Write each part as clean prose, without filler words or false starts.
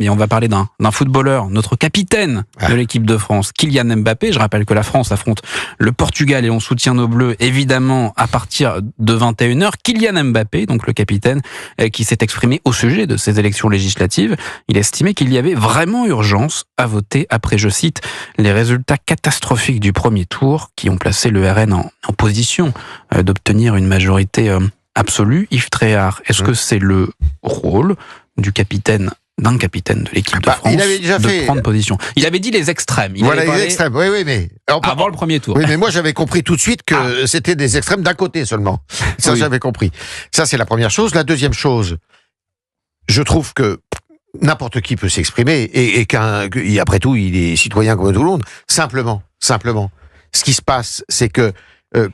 mais on va parler d'un footballeur, notre capitaine de l'équipe de France, Kylian Mbappé. Je rappelle que la France affronte le Portugal et on soutient nos Bleus, évidemment, à partir de 21h. Kylian Mbappé, donc le capitaine, qui s'est exprimé au sujet de ces élections législatives. Il estimait qu'il y avait vraiment urgence à voter après, je cite, les résultats catastrophiques du premier tour qui ont placé le RN en position d'obtenir une majorité absolue. Yves Tréhard, est-ce que c'est le rôle d'un capitaine de l'équipe de France de prendre position? Il avait dit les extrêmes. Les extrêmes, oui, mais... avant le premier tour. Oui, mais moi j'avais compris tout de suite que c'était des extrêmes d'un côté seulement. Ça, j'avais compris. Ça, c'est la première chose. La deuxième chose, je trouve que n'importe qui peut s'exprimer et qu'après tout, il est citoyen comme tout le monde. Simplement. Ce qui se passe, c'est que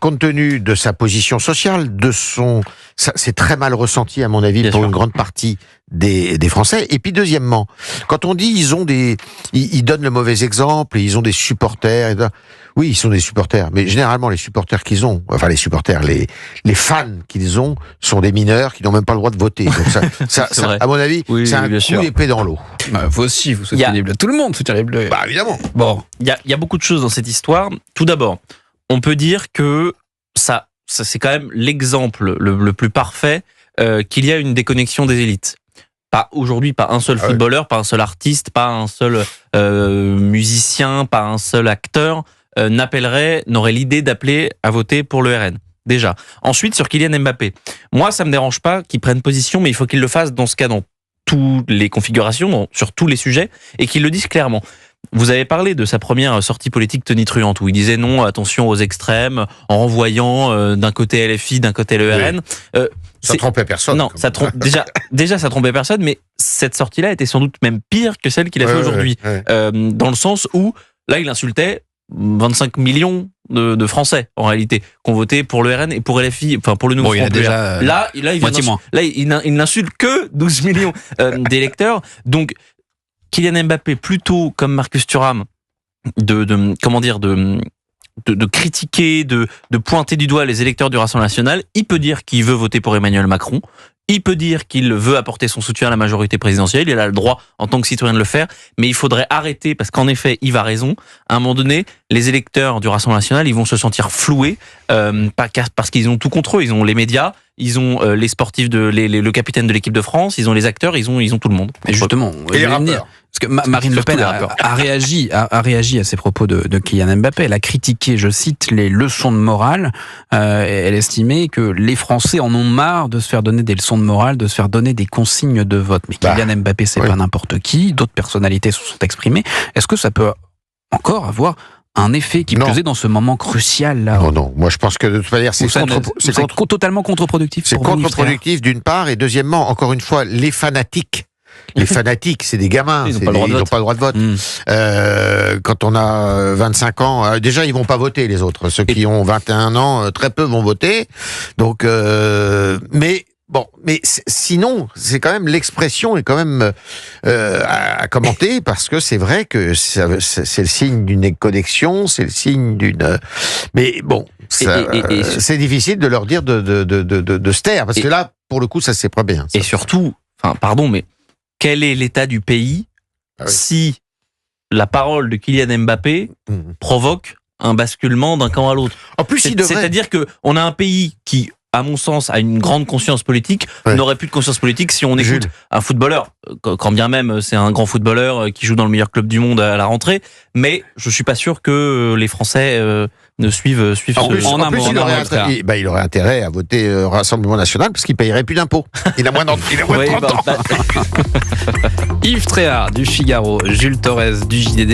compte tenu de sa position sociale, c'est très mal ressenti à mon avis pour une grande partie des Français. Et puis deuxièmement, quand on dit ils donnent le mauvais exemple, ils ont des supporters. Oui, ils sont des supporters, mais généralement les supporters qu'ils ont, enfin les supporters, les fans qu'ils ont sont des mineurs qui n'ont même pas le droit de voter. Donc ça à mon avis, c'est un coup d'épée dans l'eau. Vous aussi, vous soutenez les Bleus. Tout le monde soutient les Bleus. Bah évidemment. Bon, il y a beaucoup de choses dans cette histoire. Tout d'abord, on peut dire que ça c'est quand même l'exemple le plus parfait qu'il y a une déconnexion des élites. Pas aujourd'hui, pas un seul footballeur, pas un seul artiste, pas un seul musicien, pas un seul acteur n'aurait l'idée d'appeler à voter pour le RN. Déjà. Ensuite, sur Kylian Mbappé. Moi, ça me dérange pas qu'il prenne position, mais il faut qu'il le fasse dans ce cas, dans toutes les configurations, sur tous les sujets, et qu'il le dise clairement. Vous avez parlé de sa première sortie politique tonitruante où il disait non, attention aux extrêmes, en renvoyant d'un côté LFI, d'un côté le RN. Ça trompait personne. Non, déjà ça trompait personne, mais cette sortie-là était sans doute même pire que celle qu'il a fait aujourd'hui. Dans le sens où, là, il insultait 25 millions de Français, en réalité, qui ont voté pour le RN et pour LFI, enfin pour le nouveau Front Populaire. Là, il n'insulte que 12 millions d'électeurs. Donc, Kylian Mbappé, plutôt comme Marcus Thuram, de critiquer, de pointer du doigt les électeurs du Rassemblement national, il peut dire qu'il veut voter pour Emmanuel Macron, il peut dire qu'il veut apporter son soutien à la majorité présidentielle, il a le droit en tant que citoyen de le faire, mais il faudrait arrêter, parce qu'en effet, Yves a raison, à un moment donné, les électeurs du Rassemblement national, ils vont se sentir floués, parce qu'ils ont tout contre eux, ils ont les médias, ils ont les sportifs, le capitaine de l'équipe de France, ils ont les acteurs, ils ont tout le monde. Et justement, et les rappeurs. Parce que Marine Le Pen a réagi à ces propos de Kylian Mbappé. Elle a critiqué, je cite, les leçons de morale. Elle estimait que les Français en ont marre de se faire donner des leçons de morale, de se faire donner des consignes de vote. Mais Kylian Mbappé, c'est pas n'importe qui. D'autres personnalités se sont exprimées. Est-ce que ça peut encore avoir un effet qui pesait dans ce moment crucial là? Non. Moi, je pense que de toute manière, c'est totalement contre-productif. C'est contre-productif d'une part, et deuxièmement, encore une fois, les fanatiques. Les fanatiques, c'est des gamins, ils n'ont pas le droit de vote. Quand on a 25 ans, déjà ils vont pas voter les autres. Ceux qui ont 21 ans, très peu vont voter. Donc, mais sinon, c'est quand même l'expression est quand même à commenter parce que c'est vrai que c'est le signe d'une déconnexion, c'est le signe d'une. Mais bon, c'est difficile de leur dire de se taire parce que là, pour le coup, ça c'est pas bien. Et surtout, mais quel est l'état du pays si la parole de Kylian Mbappé provoque un basculement d'un camp à l'autre? En plus, c'est-à-dire que on a un pays qui, à mon sens, a une grande conscience politique, n'aurait plus de conscience politique si on écoute un footballeur, quand bien même c'est un grand footballeur qui joue dans le meilleur club du monde à la rentrée, mais je suis pas sûr que les Français ne suivent il aurait intérêt à voter Rassemblement national parce qu'il payerait plus d'impôts. Il a moins de 30 ans. Yves Tréhard du Figaro, Jules Torres du JDD.